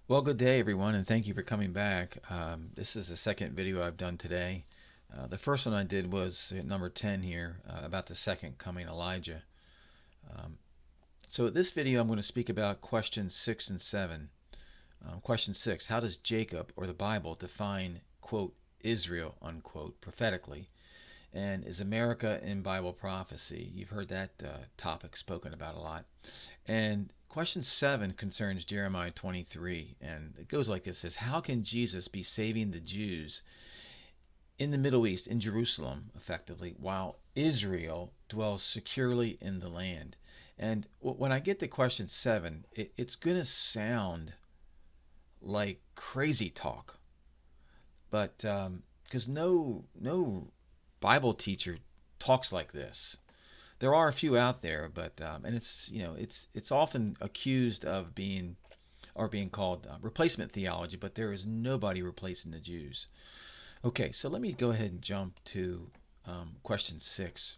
Well, good day, everyone, and thank you for coming back. This is the second video I've done today. The first one I did was at number 10 here, about the second coming Elijah. So this video I'm going to speak about questions 6 and 7. Question 6, how does Jacob or the Bible define, quote, Israel, unquote, prophetically? And is America in Bible prophecy? You've heard that topic spoken about a lot. And question 7 concerns Jeremiah 23. And it goes like this: says, how can Jesus be saving the Jews in the Middle East, in Jerusalem, effectively, while Israel dwells securely in the land? And when I get to question 7, it's going to sound like crazy talk. But because no Bible teacher talks like this. There are a few out there, but and it's often accused of being called replacement theology, but there is nobody replacing the Jews. Okay, so let me go ahead and jump to question 6.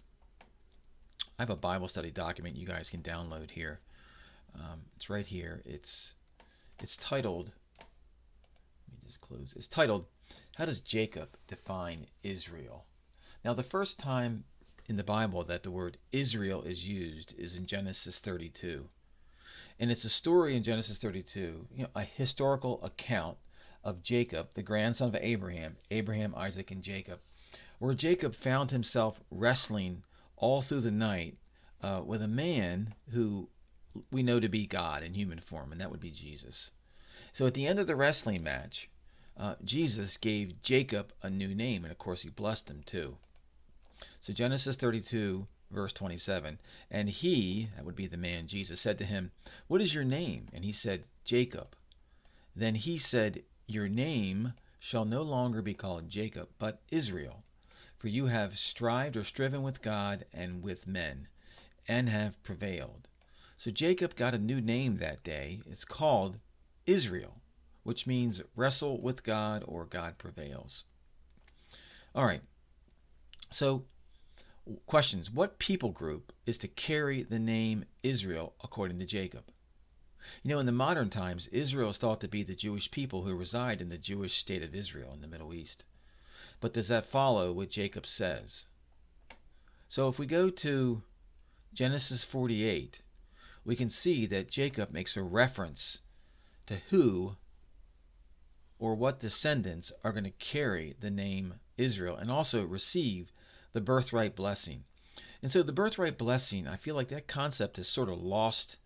I have a Bible study document you guys can download here. It's right here. It's titled. Let me just close. It's titled, "How does Jacob define Israel?" Now, the first time in the Bible that the word Israel is used is in Genesis 32. And it's a story in Genesis 32, a historical account of Jacob, the grandson of Abraham, Isaac, and Jacob, where Jacob found himself wrestling all through the night with a man who we know to be God in human form, and that would be Jesus. So at the end of the wrestling match, Jesus gave Jacob a new name, and of course he blessed him too. So Genesis 32, verse 27, and he, that would be the man Jesus, said to him, "What is your name?" And he said, "Jacob." Then he said, "Your name shall no longer be called Jacob, but Israel, for you have strived or striven with God and with men, and have prevailed." So Jacob got a new name that day. It's called Israel, which means wrestle with God or God prevails. All right. So, questions. What people group is to carry the name Israel according to Jacob? In the modern times, Israel is thought to be the Jewish people who reside in the Jewish state of Israel in the Middle East. But does that follow what Jacob says? So if we go to Genesis 48, we can see that Jacob makes a reference to who or what descendants are going to carry the name Israel and also receive the birthright blessing. And so the birthright blessing, I feel like that concept has sort of lost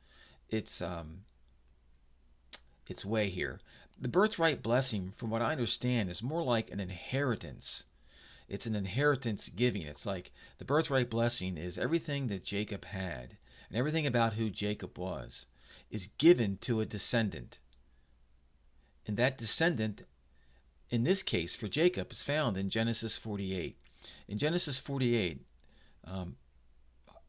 its way here. The birthright blessing, from what I understand, is more like an inheritance. It's an inheritance giving. It's like the birthright blessing is everything that Jacob had and everything about who Jacob was is given to a descendant. And that descendant, in this case for Jacob, is found in Genesis 48. In Genesis 48,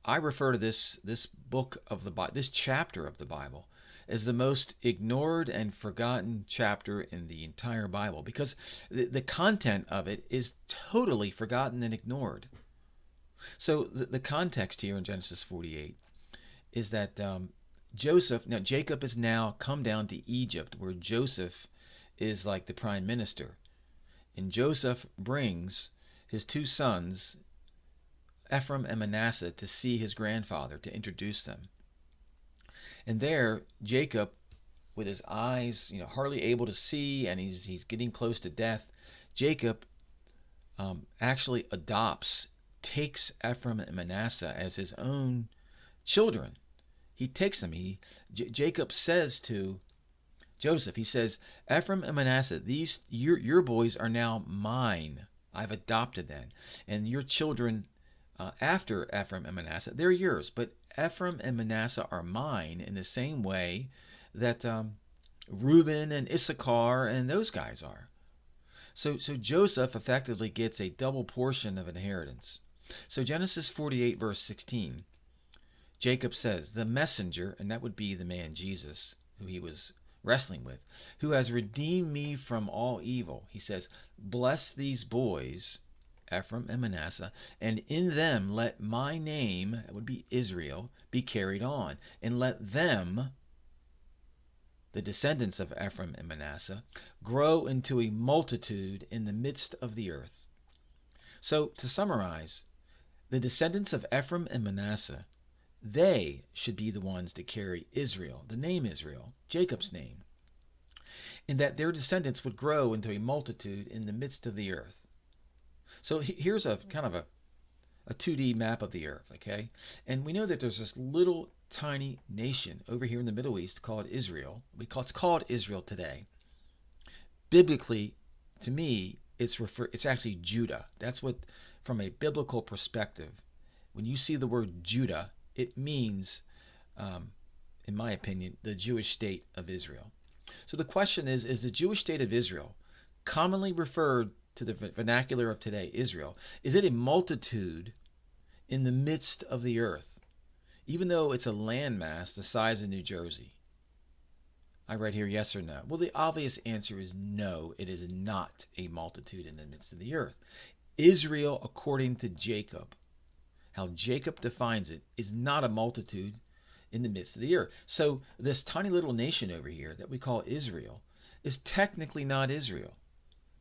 I refer to this book of the Bible, this chapter of the Bible, as the most ignored and forgotten chapter in the entire Bible, because the content of it is totally forgotten and ignored. So the context here in Genesis 48 is that Jacob has now come down to Egypt, where Joseph is like the prime minister. And Joseph brings his two sons, Ephraim and Manasseh, to see his grandfather, to introduce them. And there, Jacob, with his eyes, hardly able to see, and he's getting close to death, Jacob actually takes Ephraim and Manasseh as his own children. He takes them. Jacob says to Joseph, he says, "Ephraim and Manasseh, these your boys are now mine. I've adopted them, and your children after Ephraim and Manasseh, they're yours. But Ephraim and Manasseh are mine in the same way that Reuben and Issachar and those guys are." So Joseph effectively gets a double portion of inheritance. So Genesis 48, verse 16, Jacob says, "The messenger," and that would be the man Jesus, who he was wrestling with, "who has redeemed me from all evil." He says, "Bless these boys, Ephraim and Manasseh, and in them let my name," that would be Israel, "be carried on, and let them the descendants of Ephraim and Manasseh, grow into a multitude in the midst of the earth. So, to summarize, the descendants of Ephraim and Manasseh, they should be the ones to carry Israel, the name Israel, Jacob's name, and that their descendants would grow into a multitude in the midst of the earth. So here's a kind of a 2D map of the earth, okay? And we know that there's this little tiny nation over here in the Middle East called Israel. It's called Israel today. Biblically, to me, it's actually Judah. That's what, from a biblical perspective, when you see the word Judah, it means, in my opinion, the Jewish state of Israel. So the question is the Jewish state of Israel, commonly referred to the vernacular of today, Israel, is it a multitude in the midst of the earth, even though it's a landmass the size of New Jersey? I write here yes or no. Well, the obvious answer is no, it is not a multitude in the midst of the earth. Israel, according to Jacob, how Jacob defines it, is not a multitude in the midst of the earth. So this tiny little nation over here that we call Israel is technically not Israel.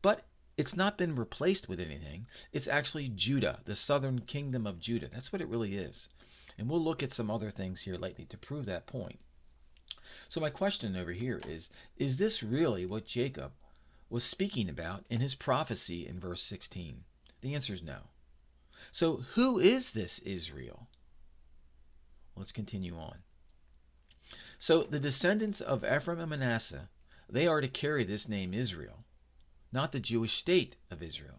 But it's not been replaced with anything. It's actually Judah, the southern kingdom of Judah. That's what it really is. And we'll look at some other things here lately to prove that point. So my question over here is this really what Jacob was speaking about in his prophecy in verse 16? The answer is no. So who is this Israel? Let's continue on. So the descendants of Ephraim and Manasseh, they are to carry this name Israel, not the Jewish state of Israel.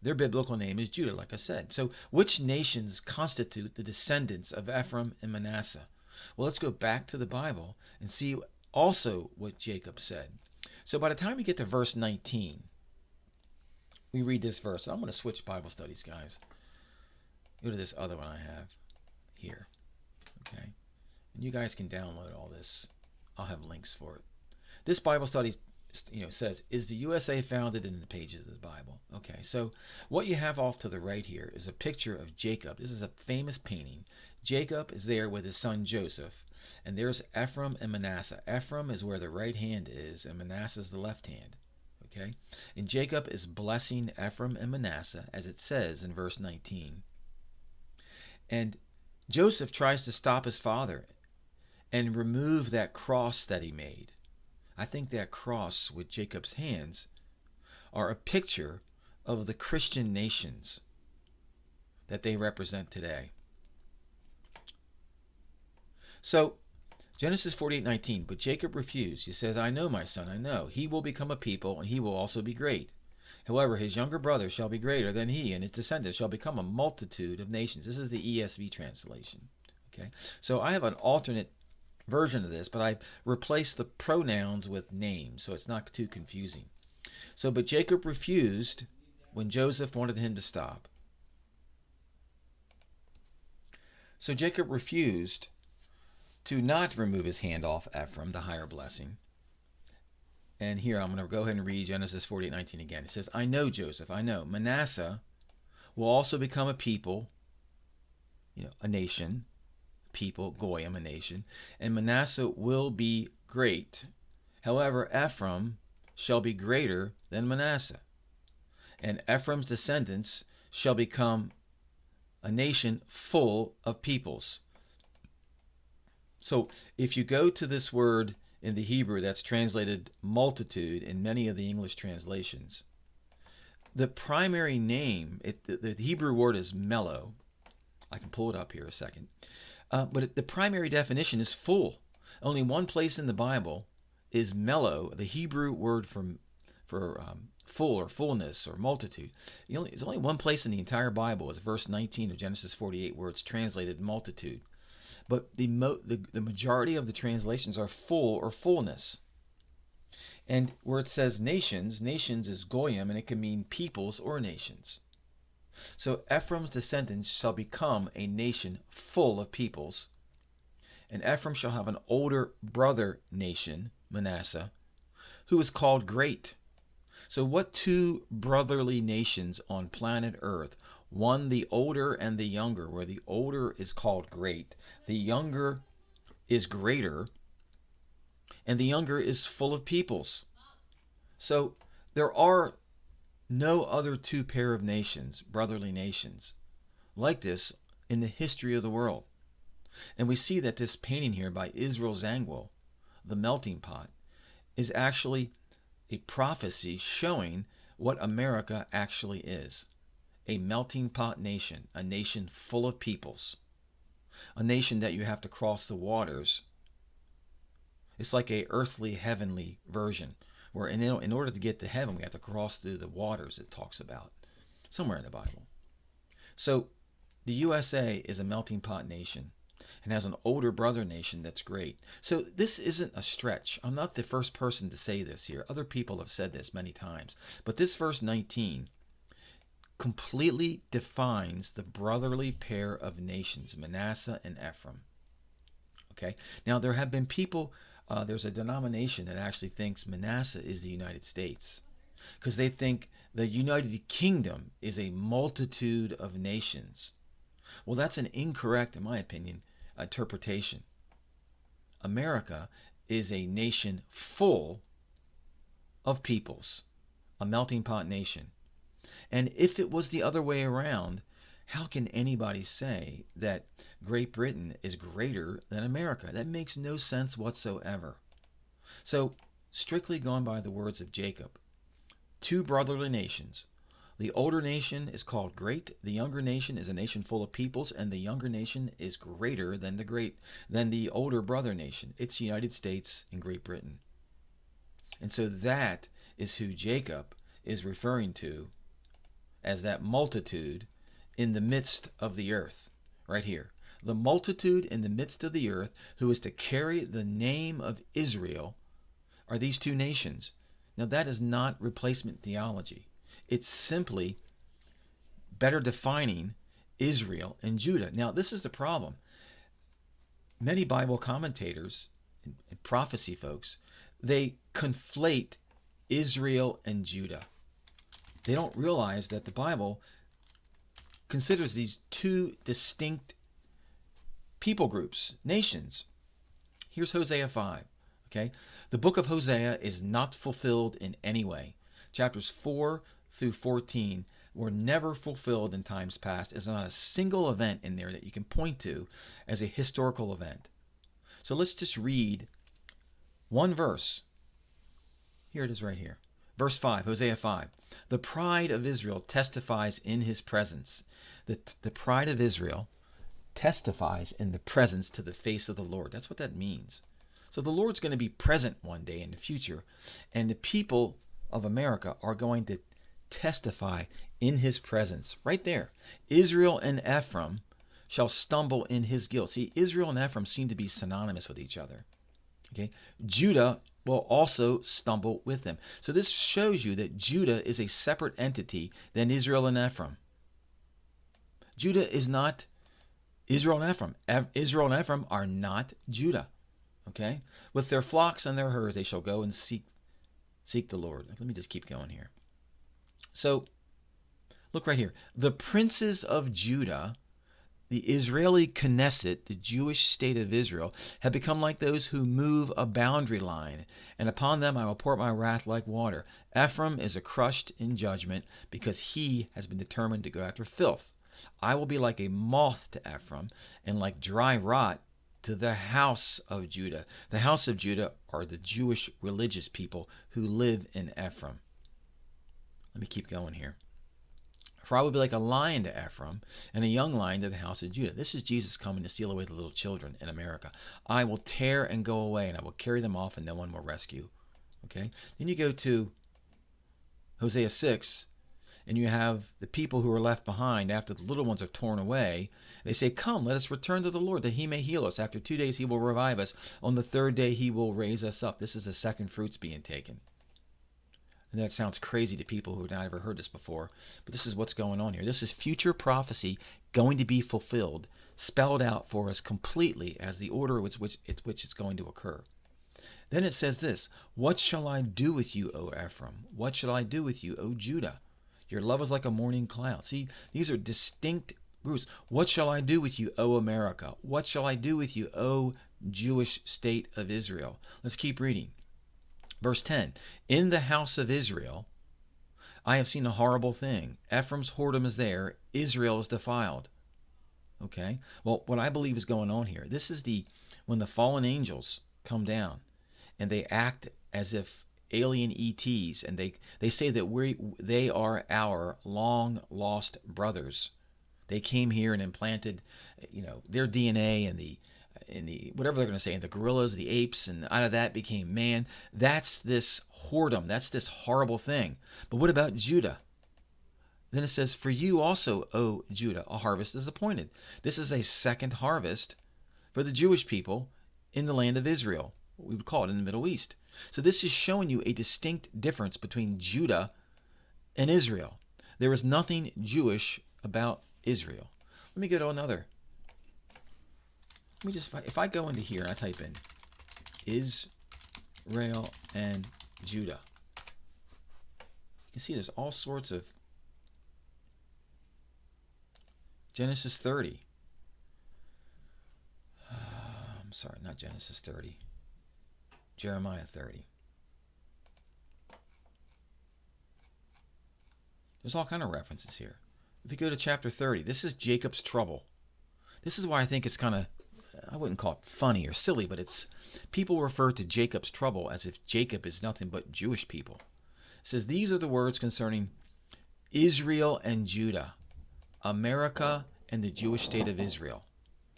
Their biblical name is Judah, like I said. So which nations constitute the descendants of Ephraim and Manasseh? Well, let's go back to the Bible and see also what Jacob said. So by the time we get to verse 19, we read this verse. I'm going to switch Bible studies, guys. Go to this other one I have here. Okay. And you guys can download all this. I'll have links for it. This Bible study says, is the USA founded in the pages of the Bible? Okay, so what you have off to the right here is a picture of Jacob. This is a famous painting. Jacob is there with his son Joseph, and there's Ephraim and Manasseh. Ephraim is where the right hand is, and Manasseh is the left hand. Okay, and Jacob is blessing Ephraim and Manasseh, as it says in verse 19. And Joseph tries to stop his father and remove that cross that he made. I think that cross with Jacob's hands are a picture of the Christian nations that they represent today. So, Genesis 48:19, but Jacob refused. He says, I know, my son, I know. He will become a people, and he will also be great. However, his younger brother shall be greater than he, and his descendants shall become a multitude of nations. This is the ESV translation. Okay, so I have an alternate version of this, but I've replaced the pronouns with names, so it's not too confusing. So, but Jacob refused when Joseph wanted him to stop. So Jacob refused to not remove his hand off Ephraim, the higher blessing. And here I'm going to go ahead and read Genesis 48:19 again. It says, I know, Joseph, I know. Manasseh will also become a people, a nation, people, Goyim, a nation, and Manasseh will be great. However, Ephraim shall be greater than Manasseh, and Ephraim's descendants shall become a nation full of peoples. So if you go to this word in the Hebrew that's translated multitude in many of the English translations, the primary name, the Hebrew word is mellow. I can pull it up here a second. But the primary definition is full. Only one place in the Bible is mellow, the Hebrew word for full or fullness or multitude. There's only one place in the entire Bible, it's verse 19 of Genesis 48, where it's translated multitude. But the majority of the translations are full or fullness. And where it says nations is goyim, and it can mean peoples or nations. So Ephraim's descendants shall become a nation full of peoples, and Ephraim shall have an older brother nation, Manasseh, who is called great. So what two brotherly nations on planet Earth? One, the older, and the younger, where the older is called great. The younger is greater, and the younger is full of peoples. So there are no other two pair of nations, brotherly nations, like this in the history of the world. And we see that this painting here by Israel Zangwill, the melting pot, is actually a prophecy showing what America actually is. A melting pot nation, a nation full of peoples, a nation that you have to cross the waters. It's like a earthly, heavenly version, where in order to get to heaven, we have to cross through the waters it talks about, somewhere in the Bible. So the USA is a melting pot nation and has an older brother nation that's great. So this isn't a stretch. I'm not the first person to say this here. Other people have said this many times. But this verse 19 completely defines the brotherly pair of nations, Manasseh and Ephraim. Okay? Now, there have been people, there's a denomination that actually thinks Manasseh is the United States, because they think the United Kingdom is a multitude of nations. Well, that's an incorrect, in my opinion, interpretation. America is a nation full of peoples, a melting pot nation. And if it was the other way around, how can anybody say that Great Britain is greater than America? That makes no sense whatsoever. So, strictly gone by the words of Jacob, two brotherly nations. The older nation is called great. The younger nation is a nation full of peoples, and the younger nation is greater than the older brother nation. It's the United States and Great Britain. And so that is who Jacob is referring to as that multitude in the midst of the earth, right here. The multitude in the midst of the earth who is to carry the name of Israel are these two nations. Now, that is not replacement theology. It's simply better defining Israel and Judah. Now, this is the problem. Many Bible commentators and prophecy folks, they conflate Israel and Judah. They don't realize that the Bible considers these two distinct people groups, nations. Here's Hosea 5. Okay? The book of Hosea is not fulfilled in any way. Chapters 4 through 14 were never fulfilled in times past. There's not a single event in there that you can point to as a historical event. So let's just read one verse. Here it is right here. Verse 5, Hosea 5. The pride of Israel testifies in his presence. The pride of Israel testifies in the presence to the face of the Lord. That's what that means. So the Lord's going to be present one day in the future, and the people of America are going to testify in his presence. Right there. Israel and Ephraim shall stumble in his guilt. See, Israel and Ephraim seem to be synonymous with each other. Okay? Judah will also stumble with them. So this shows you that Judah is a separate entity than Israel and Ephraim. Judah is not Israel and Ephraim. Israel and Ephraim are not Judah. Okay? With their flocks and their herds, they shall go and seek the Lord. Let me just keep going here. So, look right here. The princes of Judah, the Israeli Knesset, the Jewish state of Israel, have become like those who move a boundary line, and upon them I will pour my wrath like water. Ephraim is crushed in judgment because he has been determined to go after filth. I will be like a moth to Ephraim, and like dry rot to the house of Judah. The house of Judah are the Jewish religious people who live in Ephraim. Let me keep going here. For I will be like a lion to Ephraim, and a young lion to the house of Judah. This is Jesus coming to steal away the little children in America. I will tear and go away, and I will carry them off, and no one will rescue. Okay? Then you go to Hosea 6, and you have the people who are left behind after the little ones are torn away. They say, come, let us return to the Lord, that he may heal us. After 2 days he will revive us. On the third day he will raise us up. This is the second fruits being taken. And that sounds crazy to people who have not ever heard this before, but this is what's going on here. This is future prophecy going to be fulfilled, spelled out for us completely as the order with which it's going to occur. Then it says this, what shall I do with you, O Ephraim? What shall I do with you, O Judah? Your love is like a morning cloud. See, these are distinct groups. What shall I do with you, O America? What shall I do with you, O Jewish state of Israel? Let's keep reading. Verse 10, in the house of Israel, I have seen a horrible thing. Ephraim's whoredom is there. Israel is defiled. Okay? Well, what I believe is going on here, this is when the fallen angels come down and they act as if alien ETs, and they say that they are our long lost brothers. They came here and implanted, their DNA in the whatever they're going to say, in the gorillas, the apes, and out of that became man. That's this whoredom. That's this horrible thing. But what about Judah? Then it says, for you also, O Judah, a harvest is appointed. This is a second harvest for the Jewish people in the land of Israel, what we would call it in the Middle East. So this is showing you a distinct difference between Judah and Israel. There is nothing Jewish about Israel. Let me go to another. Let me just, if I go into here and I type in Israel and Judah, you can see there's all sorts of Genesis 30. I'm sorry, not Genesis 30. Jeremiah 30. There's all kind of references here. If you go to chapter 30, this is Jacob's trouble. This is why I think it's kind of, I wouldn't call it funny or silly, but it's, people refer to Jacob's trouble as if Jacob is nothing but Jewish people. It says, these are the words concerning Israel and Judah, America and the Jewish state of Israel.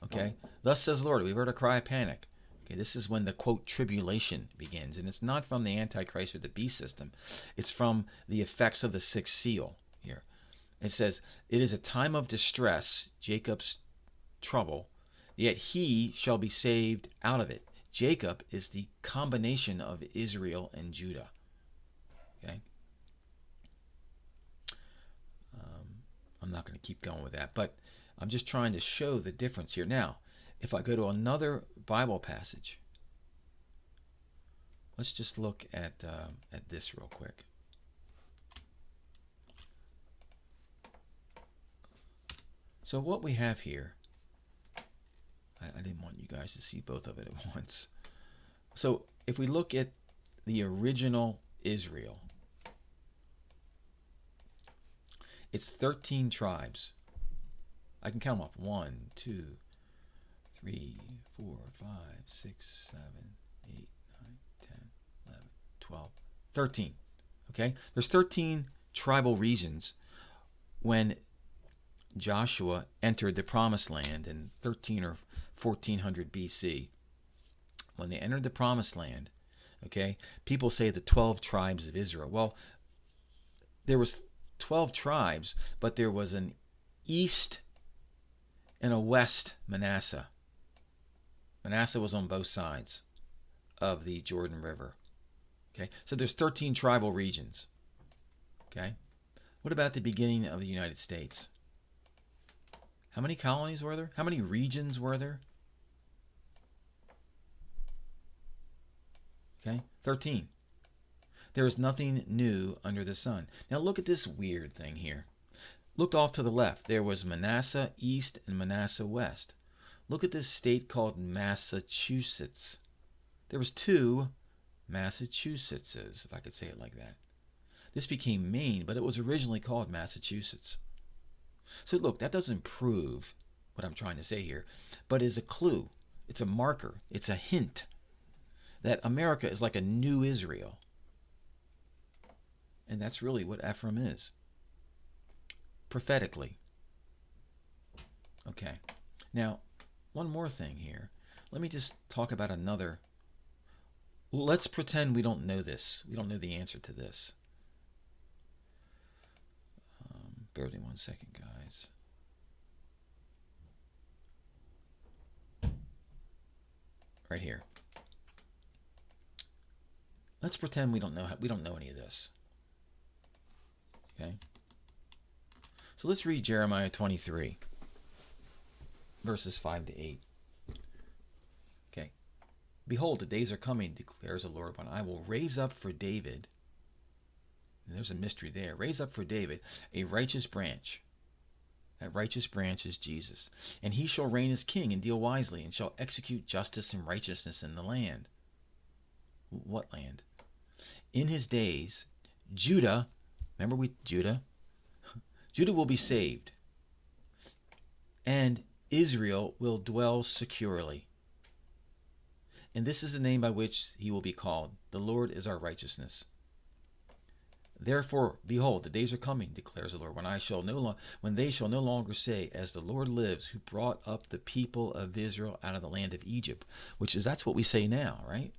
Okay? Thus says the Lord, we've heard a cry of panic. Okay, this is when the, quote, tribulation begins. And it's not from the Antichrist or the beast system. It's from the effects of the sixth seal here. It says, it is a time of distress, Jacob's trouble, yet he shall be saved out of it. Jacob is the combination of Israel and Judah. Okay? I'm not going to keep going with that, but I'm just trying to show the difference here. Now, if I go to another Bible passage, let's just look at this real quick. So what we have here, I didn't want you guys to see both of it at once. So if we look at the original Israel, it's 13 tribes. I can count them up. 1, 2, 3, 4, 5, 6, 7, 8, 9, 10, 11, 12, 13. Okay? There's 13 tribal regions when Joshua entered the promised land in 13 or 1400 BC. When they entered the promised land, okay, people say the 12 tribes of Israel. Well, there was 12 tribes, but there was an east and a west Manasseh. Manasseh was on both sides of the Jordan River. Okay, so there's 13 tribal regions. Okay, what about the beginning of the United States? How many colonies were there? How many regions were there? Okay, 13. There is nothing new under the sun. Now look at this weird thing here. Look off to the left. There was Manasseh East and Manasseh West. Look at this state called Massachusetts. There was 2 Massachusettses, if I could say it like that. This became Maine, but it was originally called Massachusetts. So look, that doesn't prove what I'm trying to say here, but is a clue. It's a marker. It's a hint that America is like a new Israel. And that's really what Ephraim is. Prophetically. Okay. Now, one more thing here. Let me just talk about another. Let's pretend we don't know this. We don't know the answer to this. Bear with me 1 second, guys. Right here. Let's pretend we don't know any of this. Okay? So let's read Jeremiah 23, verses 5 to 8. Okay. Behold, the days are coming, declares the Lord, when I will raise up for David, and there's a mystery there, raise up for David a righteous branch. That righteous branch is Jesus. And he shall reign as king and deal wisely, and shall execute justice and righteousness in the land. What land? In his days, Judah, remember Judah will be saved, and Israel will dwell securely. And this is the name by which he will be called. The Lord is our righteousness. Therefore, behold, the days are coming, declares the Lord, when they shall no longer say, as the Lord lives, who brought up the people of Israel out of the land of Egypt, that's what we say now, right?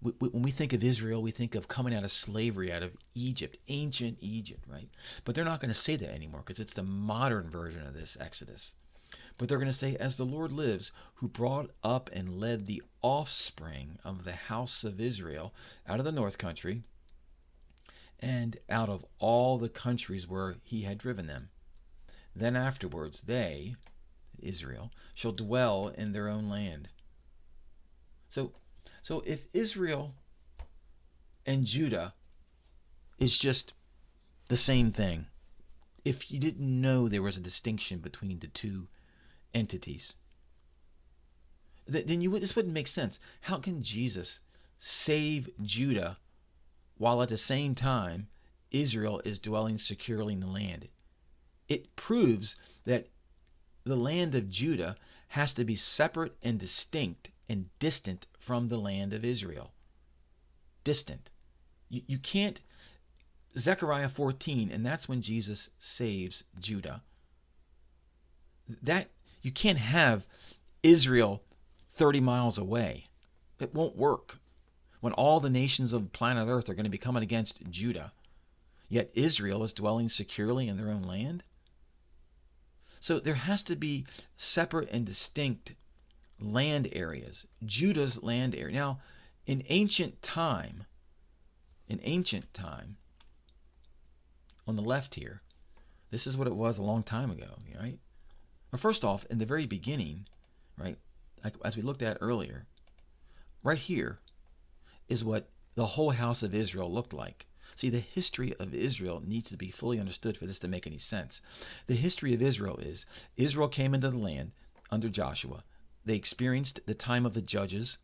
When we think of Israel, we think of coming out of slavery, out of Egypt, ancient Egypt, right? But they're not going to say that anymore because it's the modern version of this Exodus. But they're going to say, as the Lord lives, who brought up and led the offspring of the house of Israel out of the north country and out of all the countries where he had driven them. Then afterwards they, Israel, shall dwell in their own land. So if Israel and Judah is just the same thing, if you didn't know there was a distinction between the two entities, then this wouldn't make sense. How can Jesus save Judah while at the same time Israel is dwelling securely in the land? It proves that the land of Judah has to be separate and distinct and distant from the land of Israel. Distant. You can't, Zechariah 14, and that's when Jesus saves Judah. That you can't have Israel 30 miles away. It won't work. When all the nations of planet Earth are going to be coming against Judah, yet Israel is dwelling securely in their own land. So there has to be separate and distinct land areas. Judah's land area. Now, in ancient time, on the left here, this is what it was a long time ago, right? Well, first off, in the very beginning, right, as we looked at earlier, right here is what the whole house of Israel looked like. See, the history of Israel needs to be fully understood for this to make any sense. The history of Israel is Israel came into the land under Joshua. They experienced the time of the judges.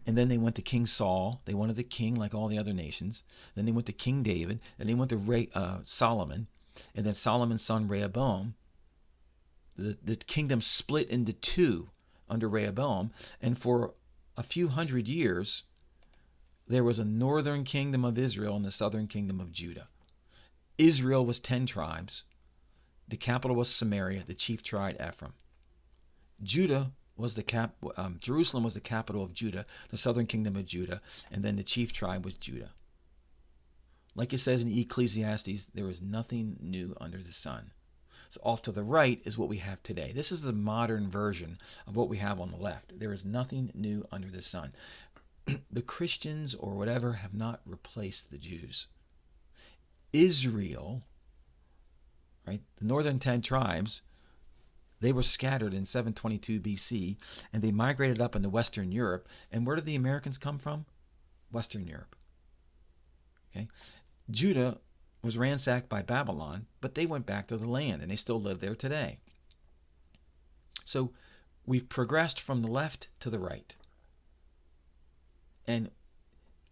And then they went to King Saul. They wanted a king like all the other nations. Then they went to King David. Then they went to Solomon. And then Solomon's son Rehoboam. The kingdom split into two under Rehoboam. And for a few hundred years, there was a northern kingdom of Israel and the southern kingdom of Judah. Israel was 10 tribes. The capital was Samaria. The chief tribe Ephraim. Jerusalem was the capital of Judah, the southern kingdom of Judah, and then the chief tribe was Judah. Like it says in Ecclesiastes, there is nothing new under the sun. So off to the right is what we have today. This is the modern version of what we have on the left. There is nothing new under the sun. The Christians or whatever have not replaced the Jews. Israel, right, the northern 10 tribes, they were scattered in 722 BC, and they migrated up into Western Europe. And where did the Americans come from? Western Europe. Okay, Judah was ransacked by Babylon, but they went back to the land, and they still live there today. So we've progressed from the left to the right. And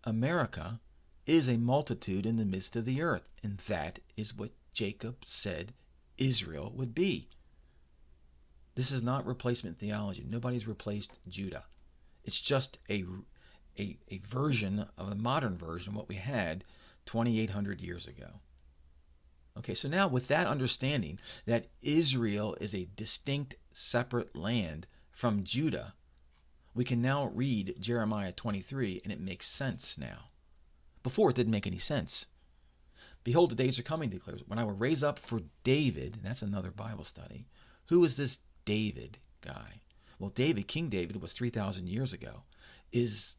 America is a multitude in the midst of the earth, and that is what Jacob said Israel would be. This is not replacement theology. Nobody's replaced Judah. It's just a version of a modern version of what we had 2,800 years ago. Okay, so now with that understanding that Israel is a distinct, separate land from Judah, we can now read Jeremiah 23, and it makes sense now. Before, it didn't make any sense. Behold, the days are coming, declares, when I will raise up for David, and that's another Bible study. Who is this David guy? Well, King David was 3,000 years ago. Is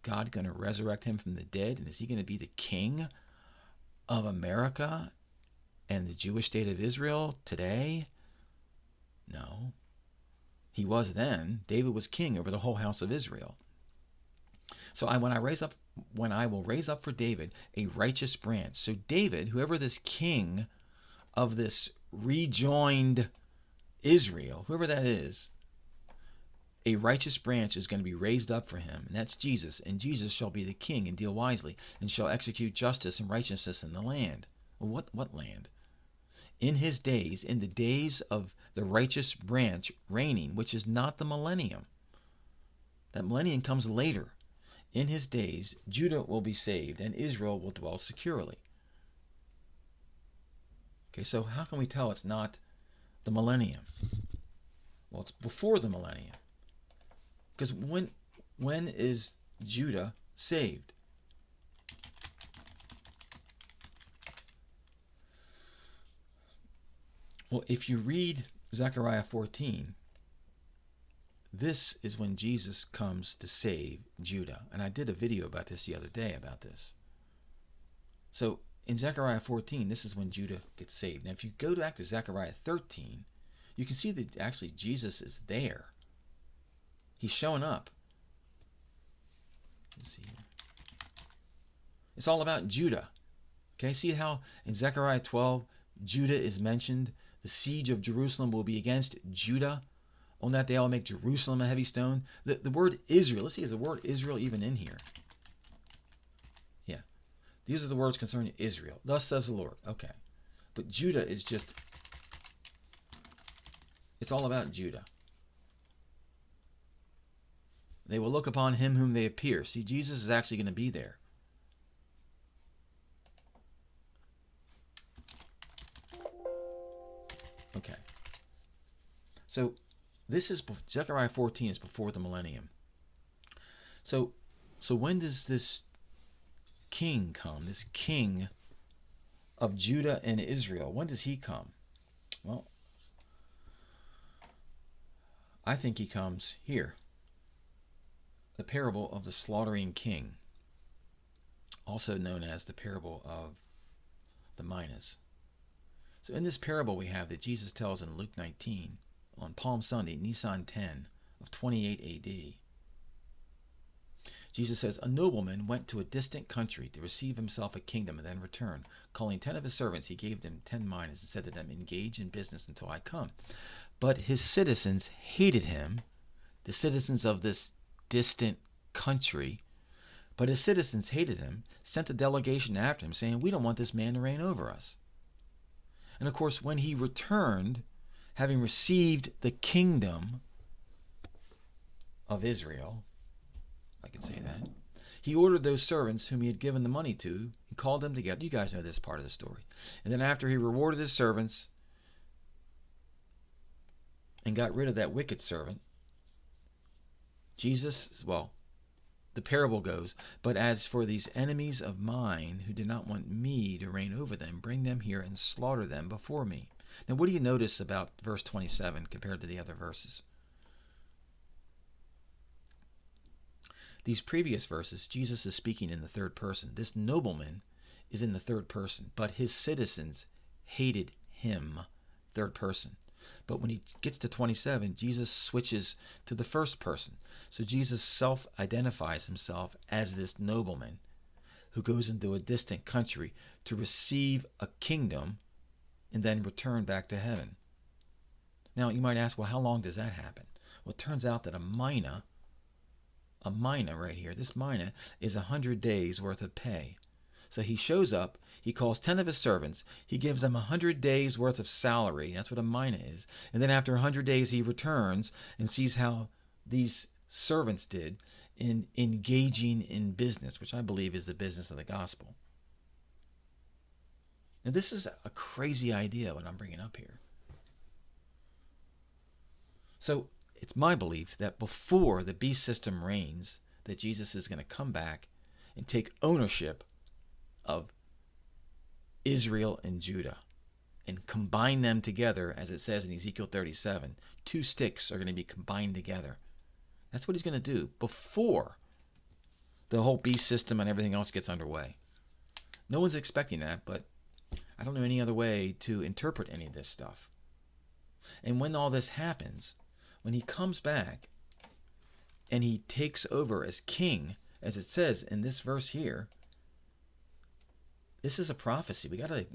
God going to resurrect him from the dead? And is he going to be the king of America and the Jewish state of Israel today? No. He was then. David was king over the whole house of Israel. So when I will raise up for David a righteous branch. So David, whoever this king of this rejoined Israel, whoever that is, a righteous branch is going to be raised up for him, and that's Jesus. And Jesus shall be the king and deal wisely, and shall execute justice and righteousness in the land. Well, what land? In his days, in the days of the righteous branch reigning, which is not the millennium. That millennium comes later. In his days, Judah will be saved, and Israel will dwell securely. Okay, so how can we tell it's not the millennium? Well, it's before the millennium. Because when is Judah saved? Well, if you read Zechariah 14, this is when Jesus comes to save Judah. And I did a video about this the other day about this. So in Zechariah 14, this is when Judah gets saved. Now, if you go back to Zechariah 13, you can see that actually Jesus is there. He's showing up. Let's see here. It's all about Judah. Okay, see how in Zechariah 12, Judah is mentioned. The siege of Jerusalem will be against Judah. On that day I'll make Jerusalem a heavy stone. The word Israel, let's see, is the word Israel even in here? Yeah. These are the words concerning Israel. Thus says the Lord. Okay. But Judah is just, it's all about Judah. They will look upon him whom they appear. See, Jesus is actually going to be there. Okay. So this is Zechariah 14 is before the millennium. So when does this king come? This king of Judah and Israel. When does he come? Well, I think he comes here. The parable of the slaughtering king, also known as the parable of the Minas. So in this parable we have that Jesus tells in Luke 19 on Palm Sunday, Nisan 10 of 28 AD. Jesus says, a nobleman went to a distant country to receive himself a kingdom and then return. Calling 10 of his servants, he gave them 10 minas and said to them, engage in business until I come. But his citizens hated him, the citizens of this distant country. But his citizens hated him, sent a delegation after him, saying, we don't want this man to reign over us. And of course, when he returned, having received the kingdom of Israel, I can say that, he ordered those servants whom he had given the money to, he called them together. You guys know this part of the story. And then after he rewarded his servants and got rid of that wicked servant, Jesus, well, the parable goes, but as for these enemies of mine who did not want me to reign over them, bring them here and slaughter them before me. Now, what do you notice about verse 27 compared to the other verses? These previous verses, Jesus is speaking in the third person. This nobleman is in the third person, but his citizens hated him, third person. But when he gets to 27, Jesus switches to the first person. So Jesus self-identifies himself as this nobleman who goes into a distant country to receive a kingdom and then return back to heaven. Now, you might ask, well, how long does that happen? Well, it turns out that a mina right here, this mina is 100 days worth of pay. So he shows up, he calls 10 of his servants, he gives them 100 days worth of salary, that's what a mina is, and then after 100 days he returns and sees how these servants did in engaging in business, which I believe is the business of the gospel. Now this is a crazy idea what I'm bringing up here. So it's my belief that before the beast system reigns, that Jesus is going to come back and take ownership of Israel and Judah and combine them together, as it says in Ezekiel 37. 2 sticks are going to be combined together. That's what he's going to do before the whole beast system and everything else gets underway. No one's expecting that, but I don't know any other way to interpret any of this stuff. And when all this happens, when he comes back and he takes over as king, as it says in this verse here, this is a prophecy. We got to,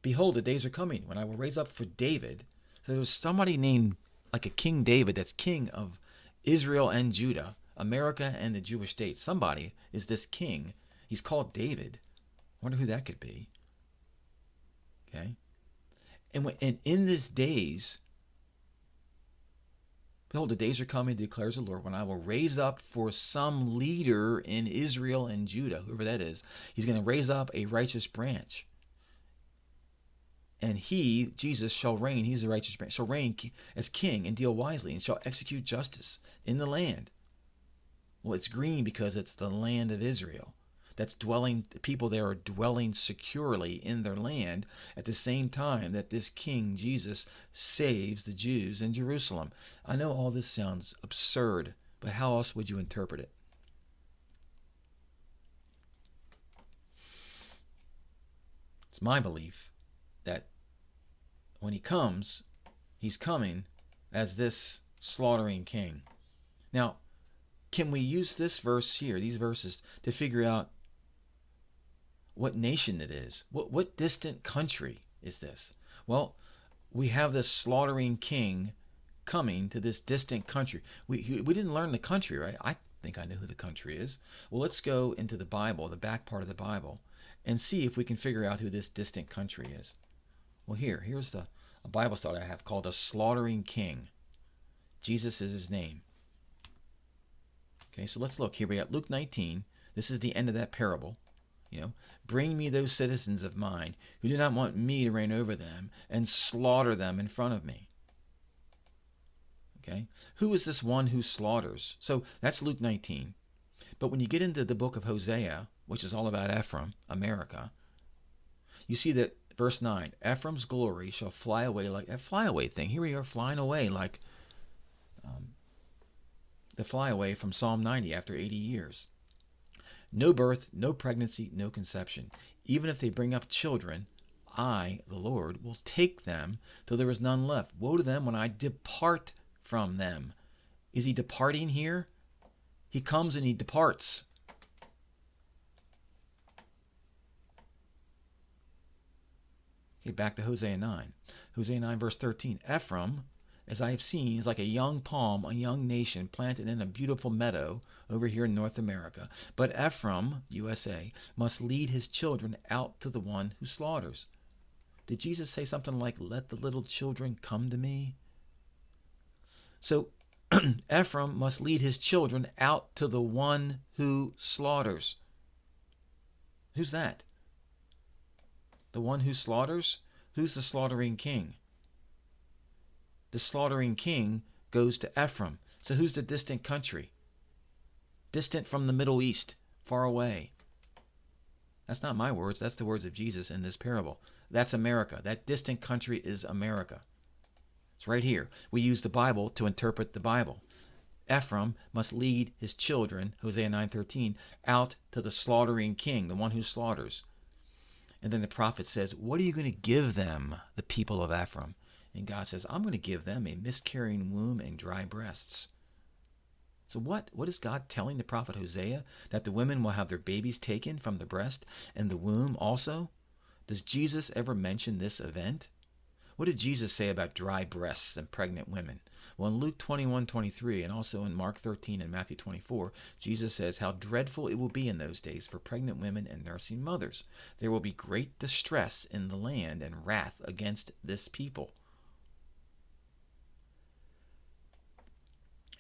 behold, the days are coming when I will raise up for David. So there's somebody named like a King David that's king of Israel and Judah, America and the Jewish state. Somebody is this king. He's called David. I wonder who that could be. Okay. And in these days, behold, the days are coming, declares the Lord, when I will raise up for some leader in Israel and Judah, whoever that is. He's going to raise up a righteous branch. And he, Jesus, shall reign. He's the righteous branch. Shall reign as king and deal wisely, and shall execute justice in the land. Well, it's green because it's the land of Israel. That's dwelling, the people there are dwelling securely in their land at the same time that this King Jesus saves the Jews in Jerusalem. I know all this sounds absurd, but how else would you interpret it? It's my belief that when he comes, he's coming as this slaughtering king. Now, can we use this verse here, these verses, to figure out what nation it is? What distant country is this? Well, we have this slaughtering king coming to this distant country. We didn't learn the country, right? I think I know who the country is. Well, let's go into the Bible, the back part of the Bible, and see if we can figure out who this distant country is. Well, here's a Bible study I have called A Slaughtering King. Jesus is his name. Okay, so let's look. Here we got Luke 19. This is the end of that parable. Bring me those citizens of mine who do not want me to reign over them, and slaughter them in front of me. Okay, who is this one who slaughters? So that's Luke 19. But when you get into the book of Hosea, which is all about Ephraim, America, you see that verse 9, Ephraim's glory shall fly away like a flyaway thing. Here we are flying away like the flyaway from Psalm 90 after 80 years. No birth, no pregnancy, no conception. Even if they bring up children, I, the Lord, will take them till there is none left. Woe to them when I depart from them. Is he departing here? He comes and he departs. Okay, back to Hosea 9. Hosea 9 verse 13. Ephraim, as I have seen, is like a young palm, a young nation planted in a beautiful meadow over here in North America. But Ephraim, USA, must lead his children out to the one who slaughters. Did Jesus say something like, let the little children come to me? So Ephraim must lead his children out to the one who slaughters. Who's that? The one who slaughters? Who's the slaughtering king? The slaughtering king goes to Ephraim. So who's the distant country? Distant from the Middle East, far away. That's not my words. That's the words of Jesus in this parable. That's America. That distant country is America. It's right here. We use the Bible to interpret the Bible. Ephraim must lead his children, Hosea 9:13, out to the slaughtering king, the one who slaughters. And then the prophet says, what are you going to give them, the people of Ephraim? And God says, I'm going to give them a miscarrying womb and dry breasts. So what is God telling the prophet Hosea? That the women will have their babies taken from the breast and the womb also? Does Jesus ever mention this event? What did Jesus say about dry breasts and pregnant women? Well, in Luke 21:23 and also in Mark 13 and Matthew 24, Jesus says how dreadful it will be in those days for pregnant women and nursing mothers. There will be great distress in the land and wrath against this people.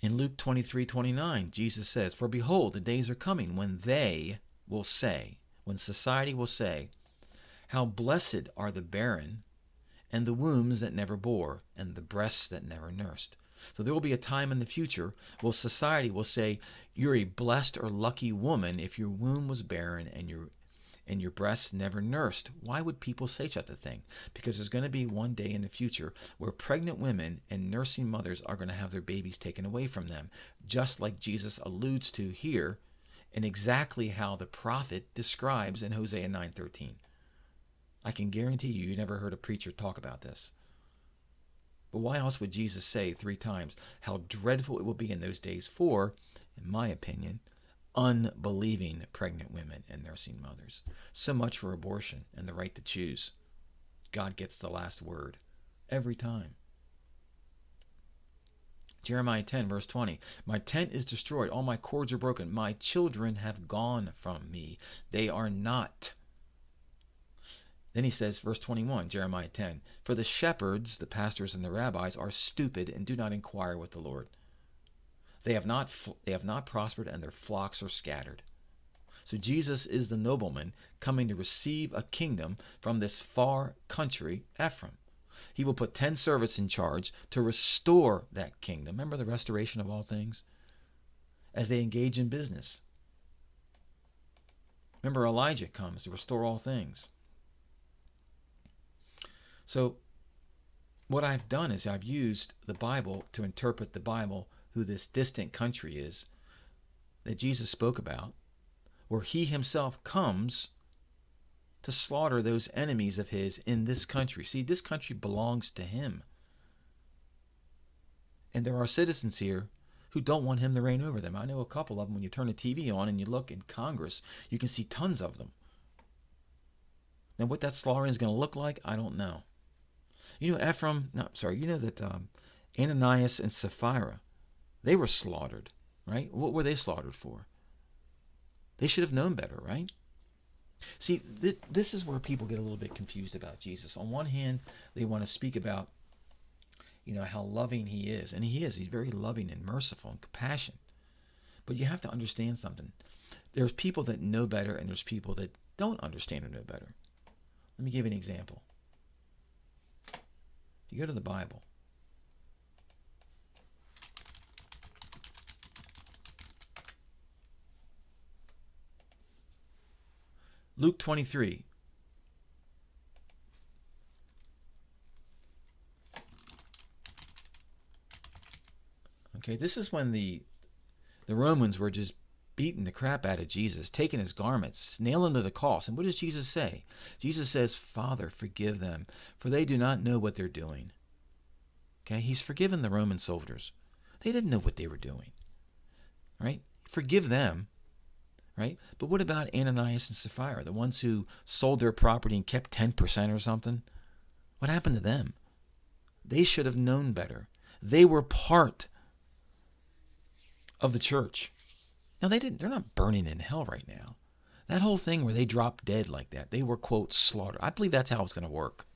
In Luke 23:29, Jesus says, for behold, the days are coming when they will say, when society will say, how blessed are the barren and the wombs that never bore, and the breasts that never nursed. So there will be a time in the future where society will say, you're a blessed or lucky woman if your womb was barren and your breasts never nursed. Why would people say such a thing? Because there's going to be one day in the future where pregnant women and nursing mothers are going to have their babies taken away from them, just like Jesus alludes to here, and exactly how the prophet describes in Hosea 9:13. I can guarantee you never heard a preacher talk about this. But why else would Jesus say 3 times how dreadful it will be in those days for, in my opinion, unbelieving pregnant women and nursing mothers. So much for abortion and the right to choose. God gets the last word every time. Jeremiah 10, verse 20. My tent is destroyed. All my cords are broken. My children have gone from me. They are not. Then he says, verse 21, Jeremiah 10. For the shepherds, the pastors, and the rabbis are stupid and do not inquire with the Lord. They have not prospered, and their flocks are scattered. So Jesus is the nobleman coming to receive a kingdom from this far country, Ephraim. He will put 10 servants in charge to restore that kingdom. Remember the restoration of all things? As they engage in business. Remember, Elijah comes to restore all things. So what I've done is I've used the Bible to interpret the Bible, who this distant country is that Jesus spoke about, where he himself comes to slaughter those enemies of his in this country. See, this country belongs to him. And there are citizens here who don't want him to reign over them. I know a couple of them. When you turn the TV on and you look in Congress, you can see tons of them. Now, what that slaughtering is going to look like, I don't know. You know, that Ananias and Sapphira, they were slaughtered, right? What were they slaughtered for? They should have known better, right? See, this is where people get a little bit confused about Jesus. On one hand, they want to speak about, how loving he is. And he is. He's very loving and merciful and compassionate. But you have to understand something. There's people that know better, and there's people that don't understand or know better. Let me give you an example. If you go to the Bible, Luke 23. Okay, this is when the Romans were just beating the crap out of Jesus, taking his garments, nailing him to the cross. And what does Jesus say? Jesus says, Father, forgive them, for they do not know what they're doing. Okay, he's forgiven the Roman soldiers. They didn't know what they were doing. Right? Forgive them. Right? But what about Ananias and Sapphira, the ones who sold their property and kept 10% or something? What happened to them? They should have known better. They were part of the church. Now, they're not burning in hell right now. That whole thing where they dropped dead like that, they were, quote, slaughtered. I believe that's how it's going to work.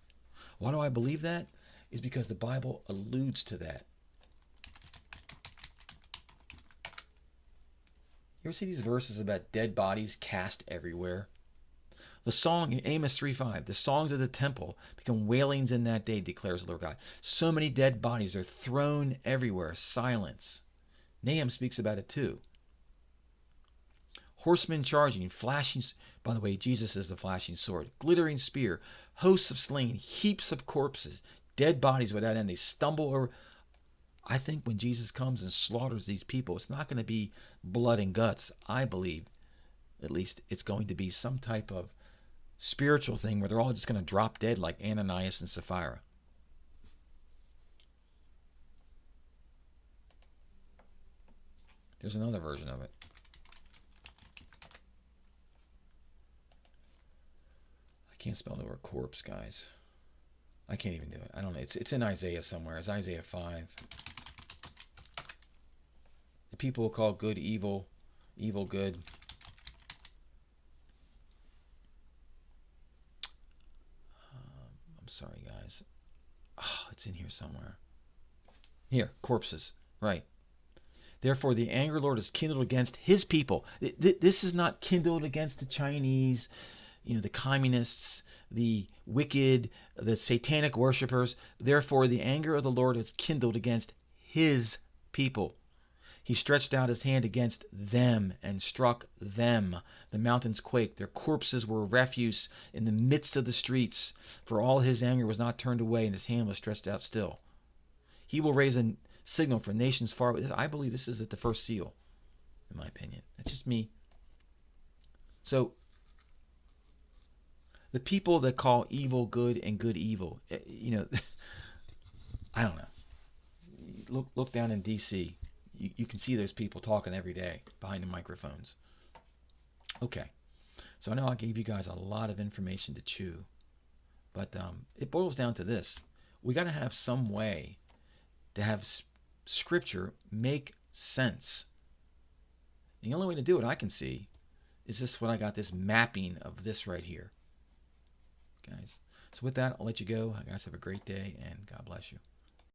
Why do I believe that? Is because the Bible alludes to that. You ever see these verses about dead bodies cast everywhere? The song, Amos 3:5, the songs of the temple become wailings in that day, declares the Lord God. So many dead bodies are thrown everywhere. Silence. Nahum speaks about it too. Horsemen charging, flashing, by the way, Jesus is the flashing sword, glittering spear, hosts of slain, heaps of corpses, dead bodies without end. They stumble over. I think when Jesus comes and slaughters these people, it's not going to be blood and guts. I believe, at least, it's going to be some type of spiritual thing where they're all just going to drop dead like Ananias and Sapphira. There's another version of it. I can't spell the word corpse, guys. I can't even do it. I don't know. It's in Isaiah somewhere. It's Isaiah 5. The people will call good evil, evil good. I'm sorry, guys. Oh, it's in here somewhere. Here, corpses. Right. Therefore, the anger of the Lord is kindled against his people. This is not kindled against the Chinese, the communists, the wicked, the satanic worshipers. Therefore, the anger of the Lord is kindled against his people. He stretched out his hand against them and struck them. The mountains quaked. Their corpses were refuse in the midst of the streets. For all his anger was not turned away, and his hand was stretched out still. He will raise a signal for nations far away. I believe this is at the first seal, in my opinion. That's just me. So, the people that call evil good and good evil, I don't know. Look down in D.C. you can see those people talking every day behind the microphones. Okay, so I know I gave you guys a lot of information to chew, but it boils down to this. We got to have some way to have Scripture make sense. The only way to do it I can see is this when I got this mapping of this right here. Guys. So with that, I'll let you go. You guys have a great day, and God bless you.